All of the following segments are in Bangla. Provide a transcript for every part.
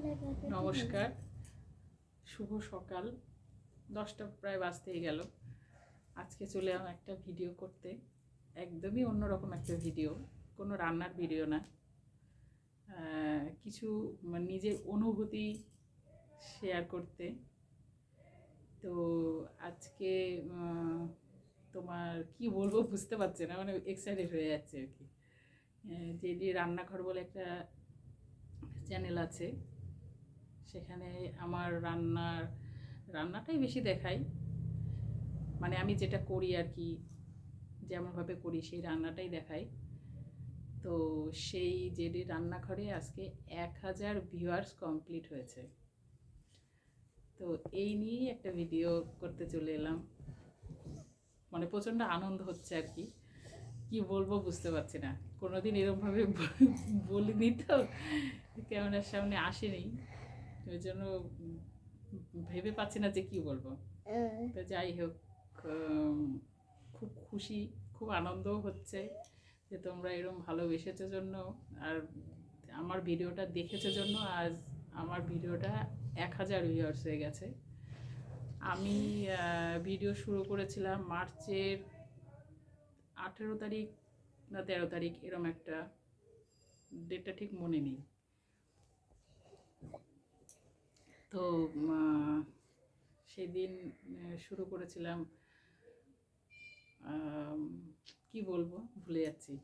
নমস্কার, শুভ সকাল। 10টা প্রায় বাজতেই গেল। আজকে চলে এলাম একটা ভিডিও করতে, একদমই অন্যরকম একটা ভিডিও, কোনো রান্নার ভিডিও না, কিছু নিজের অনুভূতি শেয়ার করতে। তো আজকে তোমার কি বলবো বুঝতে পারছি না, মানে এক্সাইটেড হয়ে যাচ্ছে আর কি। যে রান্নাঘর বলে একটা চ্যানেল আছে, সেখানে আমার রান্নাটাই বেশি দেখাই, মানে আমি যেটা করি আর কি, যেমনভাবে করি সেই রান্নাটাই দেখাই। তো সেই জেডি রান্নাঘরে আজকে 1000 ভিউয়ার্স কমপ্লিট হয়েছে। তো এই নিয়েই একটা ভিডিও করতে চলে এলাম, মানে প্রচণ্ড আনন্দ হচ্ছে আর কি, কি বলবো বুঝতে পারছি না। কোনোদিন এরকমভাবে বলিনি, তো ক্যামেরার সামনে আসেনি, ওই জন্য ভেবে পাচ্ছি না যে কি বলবো। তো যাই হোক, খুব খুশি, খুব আনন্দও হচ্ছে যে তোমরা এরকম ভালোবেসেছো জন্য, আর আমার ভিডিওটা দেখেছো জন্য আজ আমার ভিডিওটা 1000 ভিউয়ার্স হয়ে গেছে। আমি ভিডিও শুরু করেছিলাম মার্চের 18 তারিখ না 13 তারিখ, এরম একটা ডেটটা ঠিক মনে নেই। তো সেদিন শুরু করেছিলাম, কি বলবো ভুলে যাচ্ছি।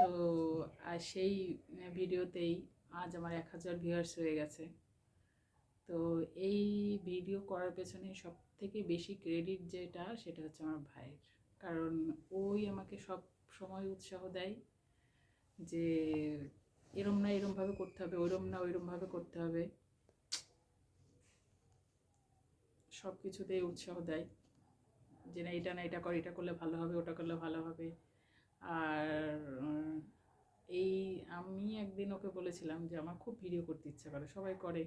তো আর সেই ভিডিওতেই আজ আমার 1000 ভিউয়ার্স হয়ে গেছে। তো এই ভিডিও করার পেছনে সব থেকে বেশি ক্রেডিট যেটা, সেটা হচ্ছে আমার ভাইয়ের। কারণ ওই আমাকে সব সময় উৎসাহ দেয় যে এরম না এরমভাবে করতে হবে, ওইরম না ওইরমভাবে করতে হবে, সব কিছুতেই উৎসাহ দেয় যে না এটা কর, এটা করলে ভালো হবে, ওটা করলে ভালো হবে। আর এই আমি একদিন ওকে বলেছিলাম যে আমার খুব ভিডিও করতে ইচ্ছা করে, সবাই করে।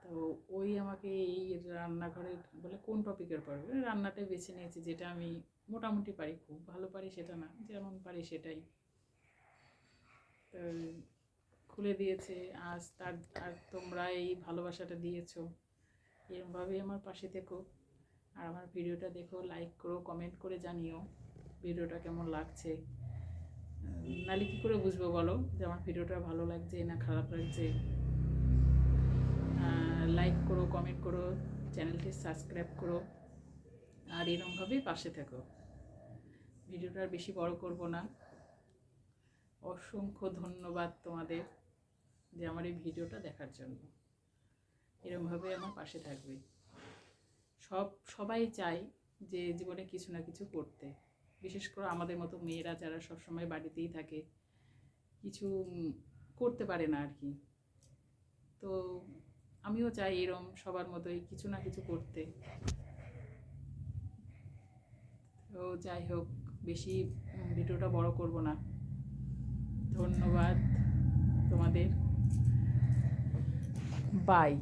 তো ওই আমাকে এই রান্নাঘরে বলে কোন টপিকের পড়বে, রান্নাটাই বেছে নিয়েছি, যেটা আমি মোটামুটি পারি, খুব ভালো পারি সেটা না, যেমন পারি সেটাই। তো খুলে দিয়েছে আজ তার, আর তোমরা এই ভালোবাসাটা দিয়েছো, এরমভাবেই আমার পাশে থেকো। আর আমার ভিডিওটা দেখো, লাইক করো, কমেন্ট করে জানিও ভিডিওটা কেমন লাগছে। নাহলে কী করে বুঝবো বলো যে আমার ভিডিওটা ভালো লাগছে না খারাপ লাগছে। লাইক করো, কমেন্ট করো, চ্যানেলটি সাবস্ক্রাইব করো, আর এরকমভাবেই পাশে থেকো। ভিডিওটা আর বেশি বড় করব না। অসংখ্য ধন্যবাদ তোমাদের যে আমার এই ভিডিওটা দেখার জন্য, এরকমভাবে আমার পাশে থাকবে। সবাই চায় যে জীবনে কিছু না কিছু করতে, বিশেষ করে আমাদের মতো মেয়েরা যারা সবসময় বাড়িতেই থাকে, কিছু করতে পারে না আর কি। তো আমিও চাই এরম সবার মতোই কিছু না কিছু করতে। তো যাই হোক, বেশি ভিডিওটা বড় করব না। ধন্যবাদ তোমাদের, বাই।